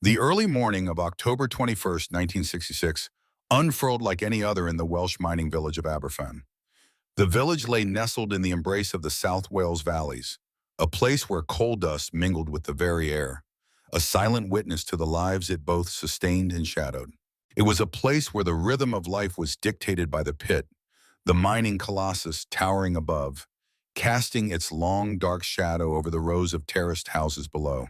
The early morning of October 21st, 1966, unfurled like any other in the Welsh mining village of Aberfan. The village lay nestled in the embrace of the South Wales valleys, a place where coal dust mingled with the very air, a silent witness to the lives it both sustained and shadowed. It was a place where the rhythm of life was dictated by the pit, the mining colossus towering above, casting its long, dark shadow over the rows of terraced houses below.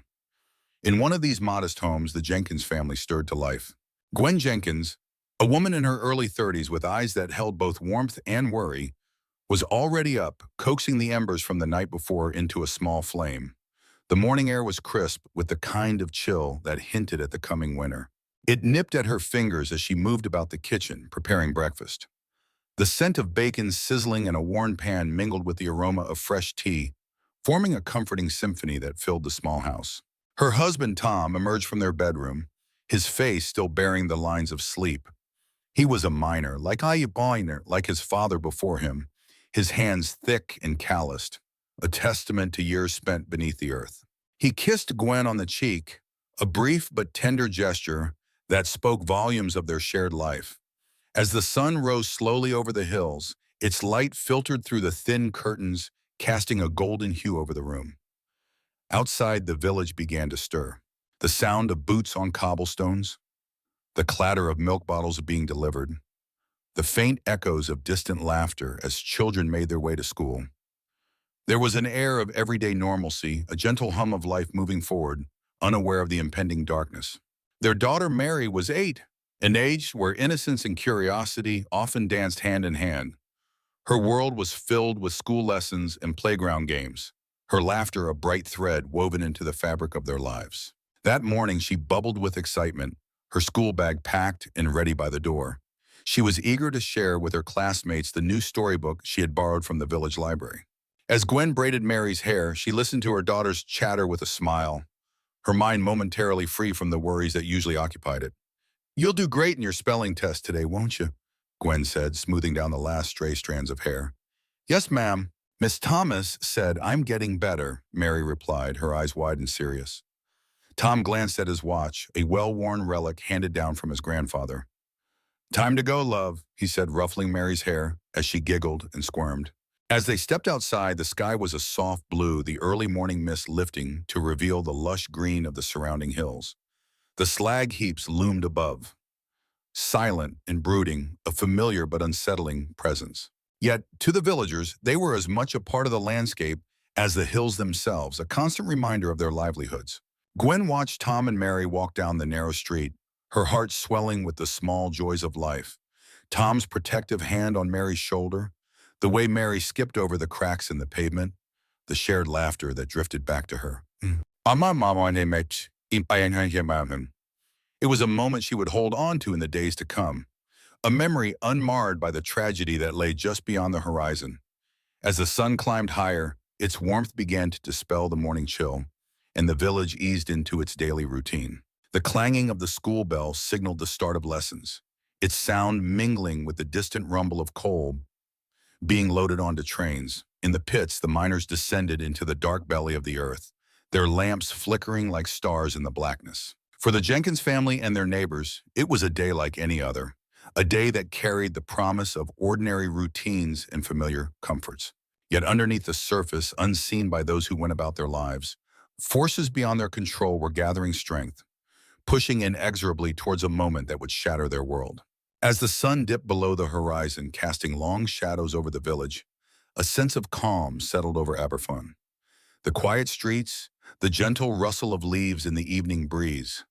In one of these modest homes, the Jenkins family stirred to life. Gwen Jenkins, a woman in her early 30s with eyes that held both warmth and worry, was already up, coaxing the embers from the night before into a small flame. The morning air was crisp with the kind of chill that hinted at the coming winter. It nipped at her fingers as she moved about the kitchen, preparing breakfast. The scent of bacon sizzling in a worn pan mingled with the aroma of fresh tea, forming a comforting symphony that filled the small house. Her husband, Tom, emerged from their bedroom, his face still bearing the lines of sleep. He was a miner, like his father before him, his hands thick and calloused, a testament to years spent beneath the earth. He kissed Gwen on the cheek, a brief but tender gesture that spoke volumes of their shared life. As the sun rose slowly over the hills, its light filtered through the thin curtains, casting a golden hue over the room. Outside, the village began to stir. The sound of boots on cobblestones, the clatter of milk bottles being delivered, the faint echoes of distant laughter as children made their way to school. There was an air of everyday normalcy, a gentle hum of life moving forward, unaware of the impending darkness. Their daughter Mary was 8, an age where innocence and curiosity often danced hand in hand. Her world was filled with school lessons and playground games, her laughter a bright thread woven into the fabric of their lives. That morning she bubbled with excitement, her school bag packed and ready by the door. She was eager to share with her classmates the new storybook she had borrowed from the village library. As Gwen braided Mary's hair, she listened to her daughter's chatter with a smile, her mind momentarily free from the worries that usually occupied it. "You'll do great in your spelling test today, won't you?" Gwen said, smoothing down the last stray strands of hair. "Yes, ma'am." "Miss Thomas said I'm getting better," Mary replied, her eyes wide and serious. Tom glanced at his watch, a well-worn relic handed down from his grandfather. "Time to go, love," he said, ruffling Mary's hair as she giggled and squirmed. As they stepped outside, the sky was a soft blue, the early morning mist lifting to reveal the lush green of the surrounding hills. The slag heaps loomed above, silent and brooding, a familiar but unsettling presence. Yet, to the villagers, they were as much a part of the landscape as the hills themselves, a constant reminder of their livelihoods. Gwen watched Tom and Mary walk down the narrow street, her heart swelling with the small joys of life. Tom's protective hand on Mary's shoulder, the way Mary skipped over the cracks in the pavement, the shared laughter that drifted back to her. It was a moment she would hold on to in the days to come, a memory unmarred by the tragedy that lay just beyond the horizon. As the sun climbed higher, its warmth began to dispel the morning chill, and the village eased into its daily routine. The clanging of the school bell signaled the start of lessons, its sound mingling with the distant rumble of coal being loaded onto trains. In the pits, the miners descended into the dark belly of the earth, their lamps flickering like stars in the blackness. For the Jenkins family and their neighbors, it was a day like any other, a day that carried the promise of ordinary routines and familiar comforts. Yet underneath the surface, unseen by those who went about their lives, forces beyond their control were gathering strength, pushing inexorably towards a moment that would shatter their world. As the sun dipped below the horizon, casting long shadows over the village, a sense of calm settled over Aberfan. The quiet streets, the gentle rustle of leaves in the evening breeze,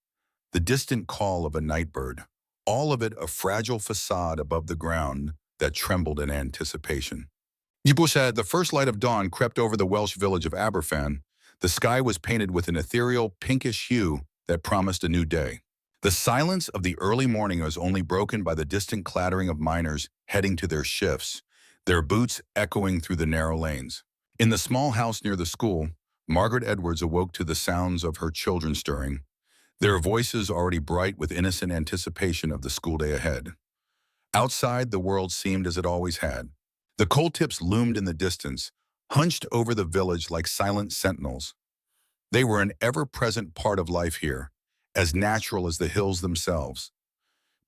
the distant call of a nightbird, all of it a fragile facade above the ground that trembled in anticipation. The first light of dawn crept over the Welsh village of Aberfan. The sky was painted with an ethereal pinkish hue that promised a new day. The silence of the early morning was only broken by the distant clattering of miners heading to their shifts, their boots echoing through the narrow lanes. In the small house near the school, Margaret Edwards awoke to the sounds of her children stirring, their voices already bright with innocent anticipation of the school day ahead. Outside, the world seemed as it always had. The coal tips loomed in the distance, hunched over the village like silent sentinels. They were an ever-present part of life here, as natural as the hills themselves.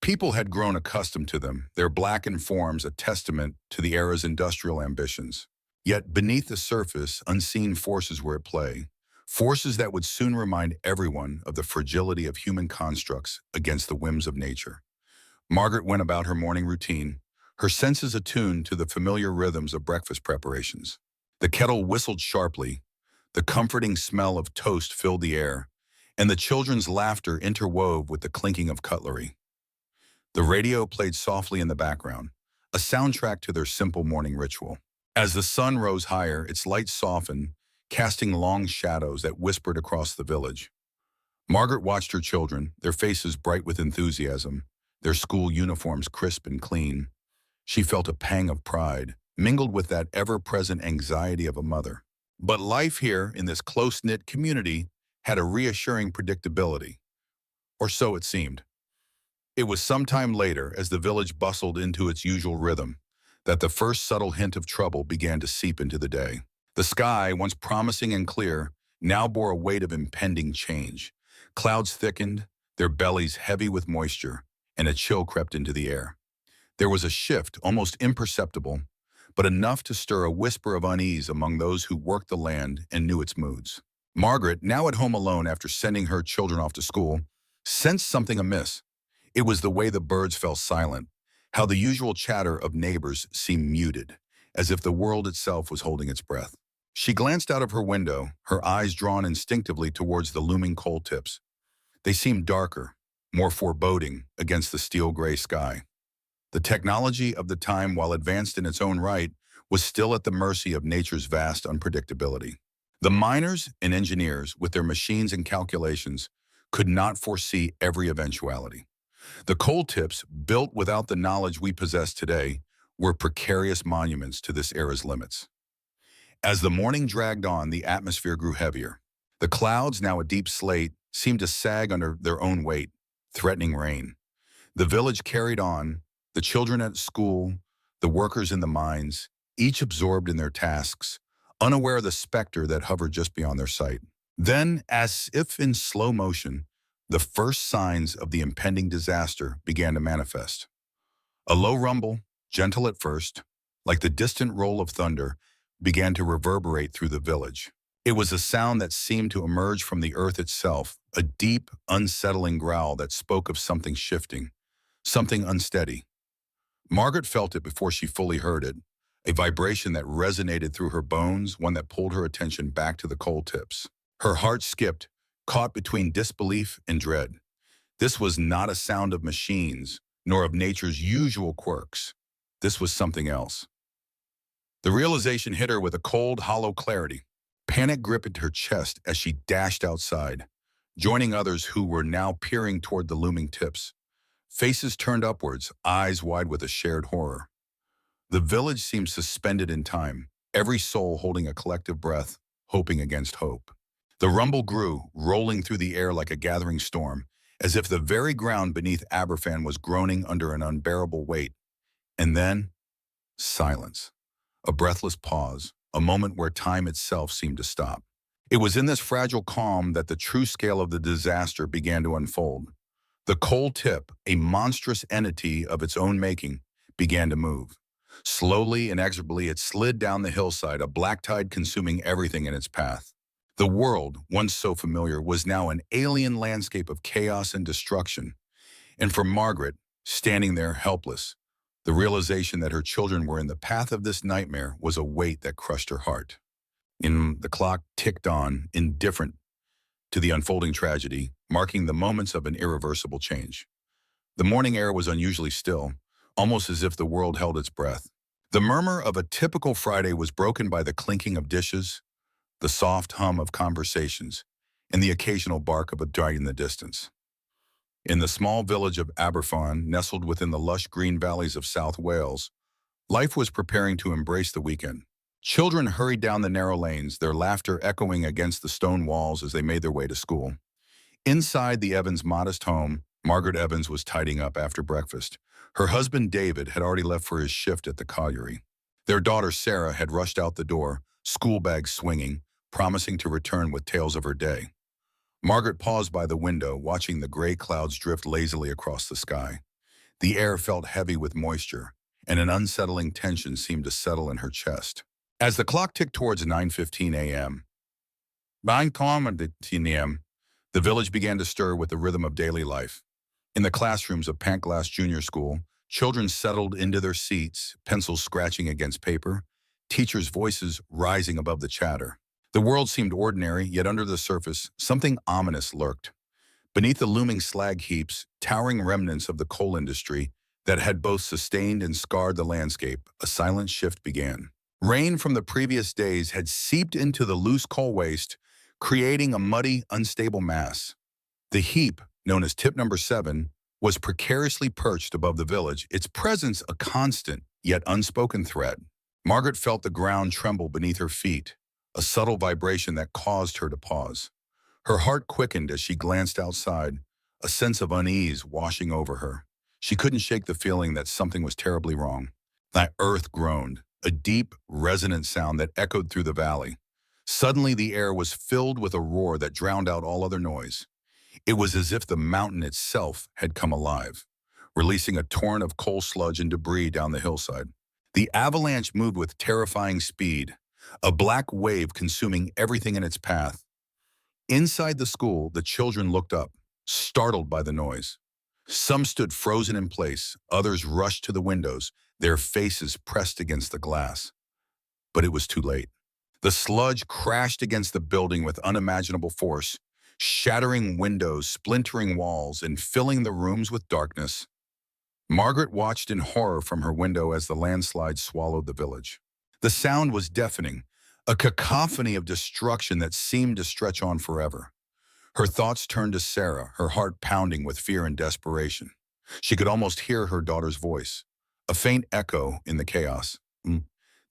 People had grown accustomed to them, their blackened forms a testament to the era's industrial ambitions. Yet beneath the surface, unseen forces were at play, forces that would soon remind everyone of the fragility of human constructs against the whims of nature. Margaret went about her morning routine, her senses attuned to the familiar rhythms of breakfast preparations. The kettle whistled sharply, the comforting smell of toast filled the air, and the children's laughter interwove with the clinking of cutlery. The radio played softly in the background, a soundtrack to their simple morning ritual. As the sun rose higher, its light softened, casting long shadows that whispered across the village. Margaret watched her children, their faces bright with enthusiasm, their school uniforms crisp and clean. She felt a pang of pride, mingled with that ever-present anxiety of a mother. But life here, in this close-knit community, had a reassuring predictability, or so it seemed. It was some time later, as the village bustled into its usual rhythm, that the first subtle hint of trouble began to seep into the day. The sky, once promising and clear, now bore a weight of impending change. Clouds thickened, their bellies heavy with moisture, and a chill crept into the air. There was a shift, almost imperceptible, but enough to stir a whisper of unease among those who worked the land and knew its moods. Margaret, now at home alone after sending her children off to school, sensed something amiss. It was the way the birds fell silent, how the usual chatter of neighbors seemed muted, as if the world itself was holding its breath. She glanced out of her window, her eyes drawn instinctively towards the looming coal tips. They seemed darker, more foreboding against the steel-gray sky. The technology of the time, while advanced in its own right, was still at the mercy of nature's vast unpredictability. The miners and engineers, with their machines and calculations, could not foresee every eventuality. The coal tips, built without the knowledge we possess today, were precarious monuments to this era's limits. As the morning dragged on, the atmosphere grew heavier. The clouds, now a deep slate, seemed to sag under their own weight, threatening rain. The village carried on, the children at school, the workers in the mines, each absorbed in their tasks, unaware of the specter that hovered just beyond their sight. Then, as if in slow motion, the first signs of the impending disaster began to manifest. A low rumble, gentle at first, like the distant roll of thunder, began to reverberate through the village. It was a sound that seemed to emerge from the earth itself, a deep, unsettling growl that spoke of something shifting, something unsteady. Margaret felt it before she fully heard it, a vibration that resonated through her bones, one that pulled her attention back to the coal tips. Her heart skipped, caught between disbelief and dread. This was not a sound of machines, nor of nature's usual quirks. This was something else. The realization hit her with a cold, hollow clarity. Panic gripped her chest as she dashed outside, joining others who were now peering toward the looming tips. Faces turned upwards, eyes wide with a shared horror. The village seemed suspended in time, every soul holding a collective breath, hoping against hope. The rumble grew, rolling through the air like a gathering storm, as if the very ground beneath Aberfan was groaning under an unbearable weight. And then, silence. A breathless pause, a moment where time itself seemed to stop. It was in this fragile calm that the true scale of the disaster began to unfold. The coal tip, a monstrous entity of its own making, began to move. Slowly, inexorably, it slid down the hillside, a black tide consuming everything in its path. The world, once so familiar, was now an alien landscape of chaos and destruction. And for Margaret, standing there helpless, the realization that her children were in the path of this nightmare was a weight that crushed her heart. The clock ticked on, indifferent to the unfolding tragedy, marking the moments of an irreversible change. The morning air was unusually still, almost as if the world held its breath. The murmur of a typical Friday was broken by the clinking of dishes, the soft hum of conversations, and the occasional bark of a dog in the distance. In the small village of Aberfan, nestled within the lush green valleys of South Wales, life was preparing to embrace the weekend. Children hurried down the narrow lanes, their laughter echoing against the stone walls as they made their way to school. Inside the Evans' modest home, Margaret Evans was tidying up after breakfast. Her husband David had already left for his shift at the colliery. Their daughter Sarah had rushed out the door, school bags swinging, promising to return with tales of her day. Margaret paused by the window, watching the gray clouds drift lazily across the sky. The air felt heavy with moisture, and an unsettling tension seemed to settle in her chest. As the clock ticked towards 9:15 a.m., the village began to stir with the rhythm of daily life. In the classrooms of Pantglass Junior School, children settled into their seats, pencils scratching against paper, teachers' voices rising above the chatter. The world seemed ordinary, yet under the surface, something ominous lurked. Beneath the looming slag heaps, towering remnants of the coal industry that had both sustained and scarred the landscape, a silent shift began. Rain from the previous days had seeped into the loose coal waste, creating a muddy, unstable mass. The heap, known as tip number 7, was precariously perched above the village, its presence a constant, yet unspoken threat. Margaret felt the ground tremble beneath her feet, a subtle vibration that caused her to pause. Her heart quickened as she glanced outside, a sense of unease washing over her. She couldn't shake the feeling that something was terribly wrong. The earth groaned, a deep, resonant sound that echoed through the valley. Suddenly the air was filled with a roar that drowned out all other noise. It was as if the mountain itself had come alive, releasing a torrent of coal sludge and debris down the hillside. The avalanche moved with terrifying speed, a black wave consuming everything in its path. Inside the school, the children looked up, startled by the noise. Some stood frozen in place, others rushed to the windows, their faces pressed against the glass. But it was too late. The sludge crashed against the building with unimaginable force, shattering windows, splintering walls, and filling the rooms with darkness. Margaret watched in horror from her window as the landslide swallowed the village. The sound was deafening, a cacophony of destruction that seemed to stretch on forever. Her thoughts turned to Sarah, her heart pounding with fear and desperation. She could almost hear her daughter's voice, a faint echo in the chaos.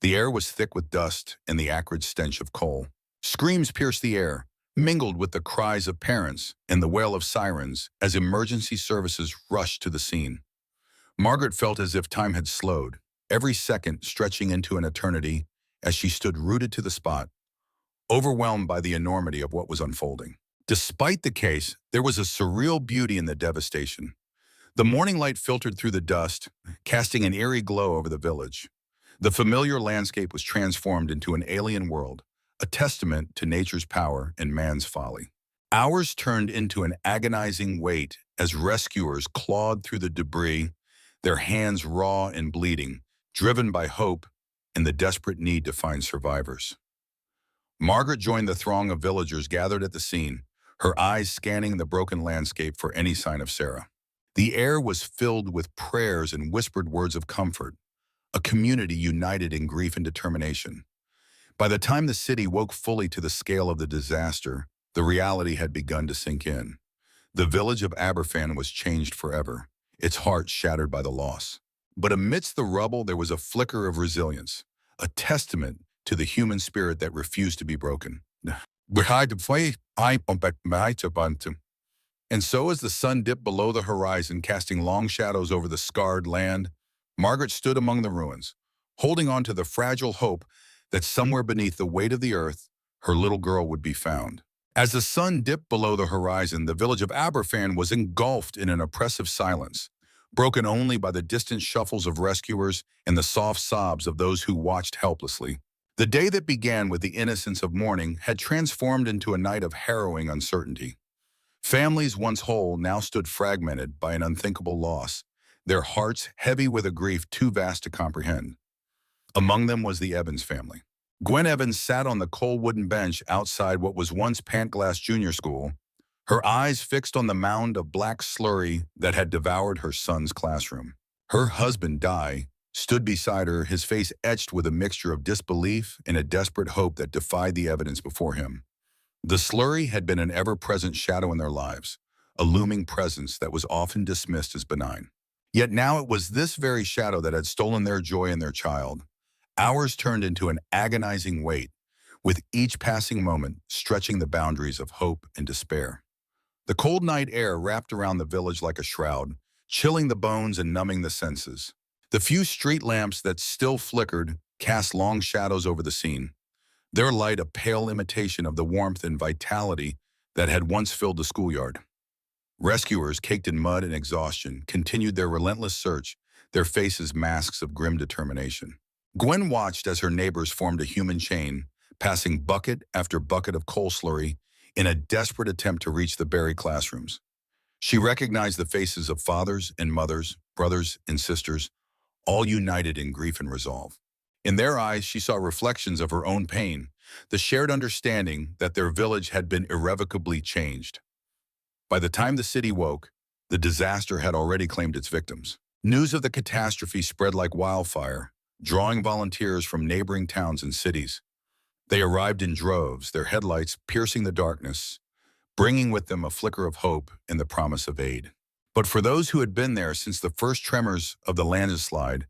The air was thick with dust and the acrid stench of coal. Screams pierced the air, mingled with the cries of parents and the wail of sirens as emergency services rushed to the scene. Margaret felt as if time had slowed, every second stretching into an eternity as she stood rooted to the spot, overwhelmed by the enormity of what was unfolding. Despite the case, there was a surreal beauty in the devastation. The morning light filtered through the dust, casting an eerie glow over the village. The familiar landscape was transformed into an alien world, a testament to nature's power and man's folly. Hours turned into an agonizing wait as rescuers clawed through the debris, their hands raw and bleeding, driven by hope and the desperate need to find survivors. Margaret joined the throng of villagers gathered at the scene, her eyes scanning the broken landscape for any sign of Sarah. The air was filled with prayers and whispered words of comfort, a community united in grief and determination. By the time the city woke fully to the scale of the disaster, the reality had begun to sink in. The village of Aberfan was changed forever, its heart shattered by the loss. But amidst the rubble, there was a flicker of resilience, a testament to the human spirit that refused to be broken. And so as the sun dipped below the horizon, casting long shadows over the scarred land, Margaret stood among the ruins, holding on to the fragile hope that somewhere beneath the weight of the earth, her little girl would be found. As the sun dipped below the horizon, the village of Aberfan was engulfed in an oppressive silence, broken only by the distant shuffles of rescuers and the soft sobs of those who watched helplessly. The day that began with the innocence of morning had transformed into a night of harrowing uncertainty. Families once whole now stood fragmented by an unthinkable loss, their hearts heavy with a grief too vast to comprehend. Among them was the Evans family. Gwen Evans sat on the cold wooden bench outside what was once Pantglass Junior School, her eyes fixed on the mound of black slurry that had devoured her son's classroom. Her husband, Di, stood beside her, his face etched with a mixture of disbelief and a desperate hope that defied the evidence before him. The slurry had been an ever-present shadow in their lives, a looming presence that was often dismissed as benign. Yet now it was this very shadow that had stolen their joy in their child. Hours turned into an agonizing wait, with each passing moment stretching the boundaries of hope and despair. The cold night air wrapped around the village like a shroud, chilling the bones and numbing the senses. The few street lamps that still flickered cast long shadows over the scene, their light a pale imitation of the warmth and vitality that had once filled the schoolyard. Rescuers, caked in mud and exhaustion, continued their relentless search, their faces masks of grim determination. Gwen watched as her neighbors formed a human chain, passing bucket after bucket of coal slurry in a desperate attempt to reach the buried classrooms. She recognized the faces of fathers and mothers, brothers and sisters, all united in grief and resolve. In their eyes, she saw reflections of her own pain, the shared understanding that their village had been irrevocably changed. By the time the city woke, the disaster had already claimed its victims. News of the catastrophe spread like wildfire, drawing volunteers from neighboring towns and cities. They arrived in droves, their headlights piercing the darkness, bringing with them a flicker of hope and the promise of aid. But for those who had been there since the first tremors of the landslide,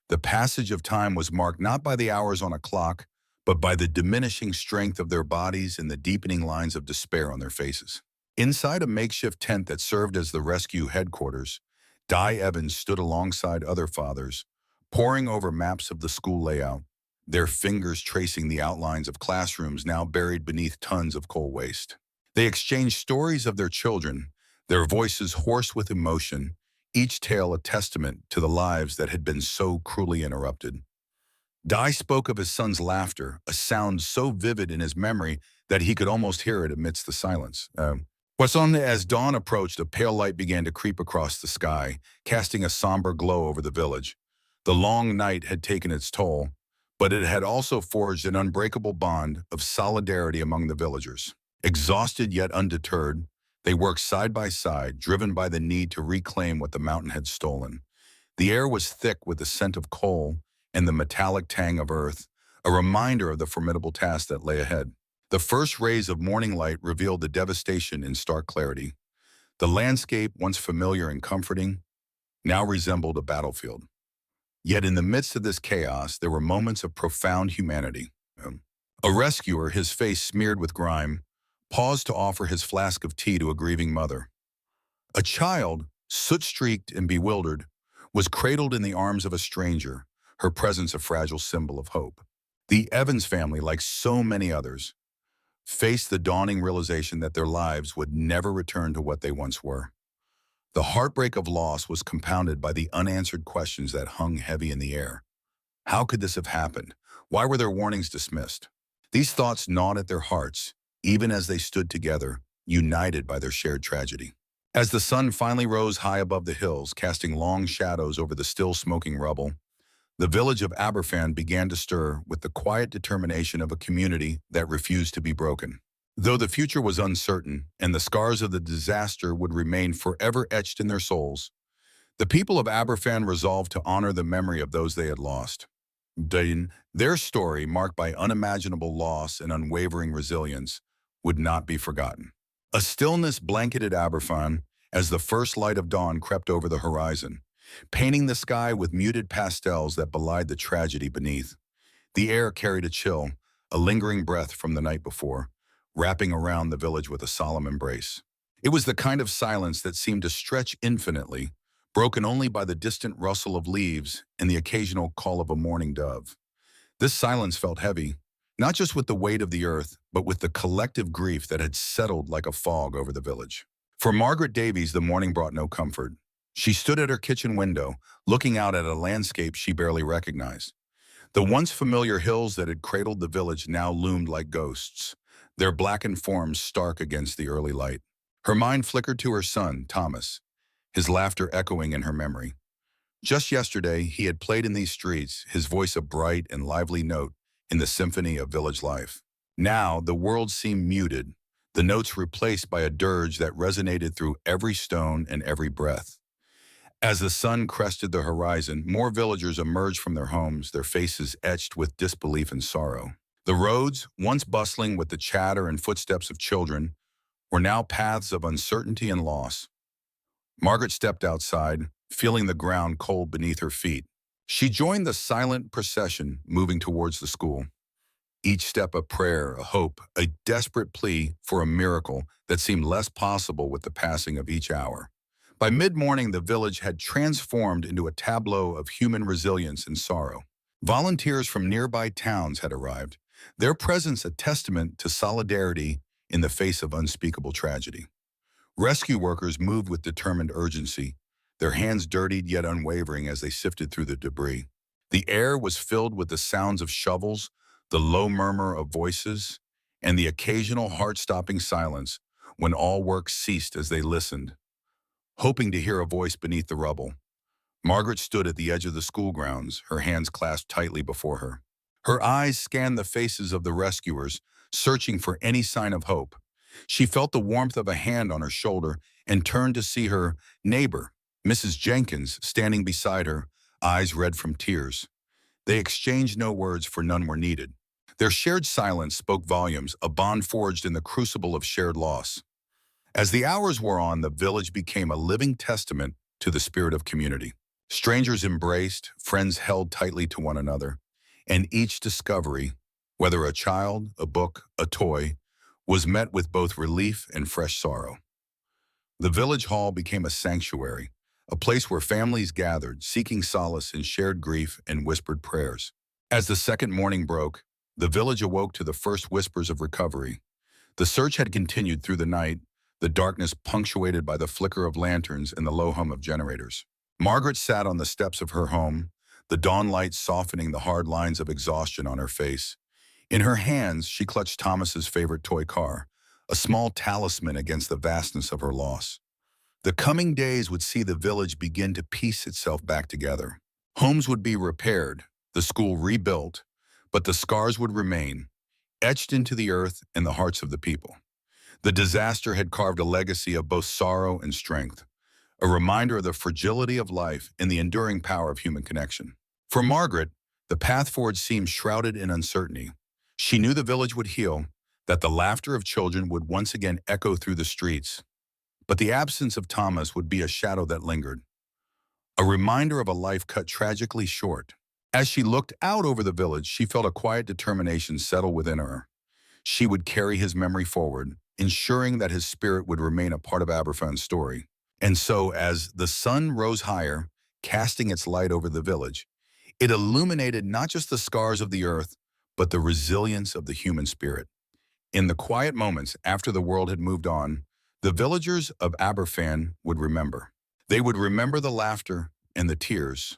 the passage of time was marked not by the hours on a clock, but by the diminishing strength of their bodies and the deepening lines of despair on their faces. Inside a makeshift tent that served as the rescue headquarters, Di Evans stood alongside other fathers, poring over maps of the school layout, their fingers tracing the outlines of classrooms now buried beneath tons of coal waste. They exchanged stories of their children, their voices hoarse with emotion, each tale a testament to the lives that had been so cruelly interrupted. Di spoke of his son's laughter, a sound so vivid in his memory that he could almost hear it amidst the silence. As dawn approached, a pale light began to creep across the sky, casting a somber glow over the village. The long night had taken its toll, but it had also forged an unbreakable bond of solidarity among the villagers. Exhausted yet undeterred, they worked side by side, driven by the need to reclaim what the mountain had stolen. The air was thick with the scent of coal and the metallic tang of earth, a reminder of the formidable task that lay ahead. The first rays of morning light revealed the devastation in stark clarity. The landscape, once familiar and comforting, now resembled a battlefield. Yet in the midst of this chaos, there were moments of profound humanity. A rescuer, his face smeared with grime, paused to offer his flask of tea to a grieving mother. A child, soot-streaked and bewildered, was cradled in the arms of a stranger, her presence a fragile symbol of hope. The Evans family, like so many others, faced the dawning realization that their lives would never return to what they once were. The heartbreak of loss was compounded by the unanswered questions that hung heavy in the air. How could this have happened? Why were their warnings dismissed? These thoughts gnawed at their hearts, even as they stood together, united by their shared tragedy. As the sun finally rose high above the hills, casting long shadows over the still smoking rubble, the village of Aberfan began to stir with the quiet determination of a community that refused to be broken. Though the future was uncertain and the scars of the disaster would remain forever etched in their souls, the people of Aberfan resolved to honor the memory of those they had lost. Their story, marked by unimaginable loss and unwavering resilience, would not be forgotten. A stillness blanketed Aberfan as the first light of dawn crept over the horizon, painting the sky with muted pastels that belied the tragedy beneath. The air carried a chill, a lingering breath from the night before, wrapping around the village with a solemn embrace. It was the kind of silence that seemed to stretch infinitely, broken only by the distant rustle of leaves and the occasional call of a mourning dove. This silence felt heavy, not just with the weight of the earth, but with the collective grief that had settled like a fog over the village. For Margaret Davies, the morning brought no comfort. She stood at her kitchen window, looking out at a landscape she barely recognized. The once familiar hills that had cradled the village now loomed like ghosts, their blackened forms stark against the early light. Her mind flickered to her son, Thomas, his laughter echoing in her memory. Just yesterday, he had played in these streets, his voice a bright and lively note in the symphony of village life. Now, the world seemed muted, the notes replaced by a dirge that resonated through every stone and every breath. As the sun crested the horizon, more villagers emerged from their homes, their faces etched with disbelief and sorrow. The roads, once bustling with the chatter and footsteps of children, were now paths of uncertainty and loss. Margaret stepped outside, feeling the ground cold beneath her feet. She joined the silent procession moving towards the school. Each step a prayer, a hope, a desperate plea for a miracle that seemed less possible with the passing of each hour. By mid-morning, the village had transformed into a tableau of human resilience and sorrow. Volunteers from nearby towns had arrived, their presence a testament to solidarity in the face of unspeakable tragedy. Rescue workers moved with determined urgency, their hands dirtied yet unwavering as they sifted through the debris. The air was filled with the sounds of shovels, the low murmur of voices, and the occasional heart-stopping silence when all work ceased as they listened, hoping to hear a voice beneath the rubble. Margaret stood at the edge of the school grounds, her hands clasped tightly before her. Her eyes scanned the faces of the rescuers, searching for any sign of hope. She felt the warmth of a hand on her shoulder and turned to see her neighbor, Mrs. Jenkins, standing beside her, eyes red from tears. They exchanged no words, for none were needed. Their shared silence spoke volumes, a bond forged in the crucible of shared loss. As the hours wore on, the village became a living testament to the spirit of community. Strangers embraced, friends held tightly to one another, and each discovery, whether a child, a book, a toy, was met with both relief and fresh sorrow. The village hall became a sanctuary, a place where families gathered, seeking solace in shared grief and whispered prayers. As the second morning broke, the village awoke to the first whispers of recovery. The search had continued through the night, the darkness punctuated by the flicker of lanterns and the low hum of generators. Margaret sat on the steps of her home, the dawn light softening the hard lines of exhaustion on her face. In her hands, she clutched Thomas's favorite toy car, a small talisman against the vastness of her loss. The coming days would see the village begin to piece itself back together. Homes would be repaired, the school rebuilt, but the scars would remain, etched into the earth and the hearts of the people. The disaster had carved a legacy of both sorrow and strength, a reminder of the fragility of life and the enduring power of human connection. For Margaret, the path forward seemed shrouded in uncertainty. She knew the village would heal, that the laughter of children would once again echo through the streets. But the absence of Thomas would be a shadow that lingered, a reminder of a life cut tragically short. As she looked out over the village, she felt a quiet determination settle within her. She would carry his memory forward, ensuring that his spirit would remain a part of Aberfan's story. And so, as the sun rose higher, casting its light over the village, it illuminated not just the scars of the earth, but the resilience of the human spirit. In the quiet moments after the world had moved on, the villagers of Aberfan would remember. They would remember the laughter and the tears,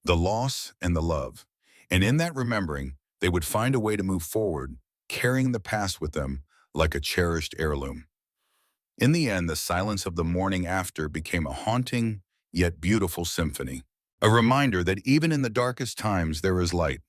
the loss and the love. And in that remembering, they would find a way to move forward, carrying the past with them like a cherished heirloom. In the end, the silence of the morning after became a haunting yet beautiful symphony, a reminder that even in the darkest times there is light.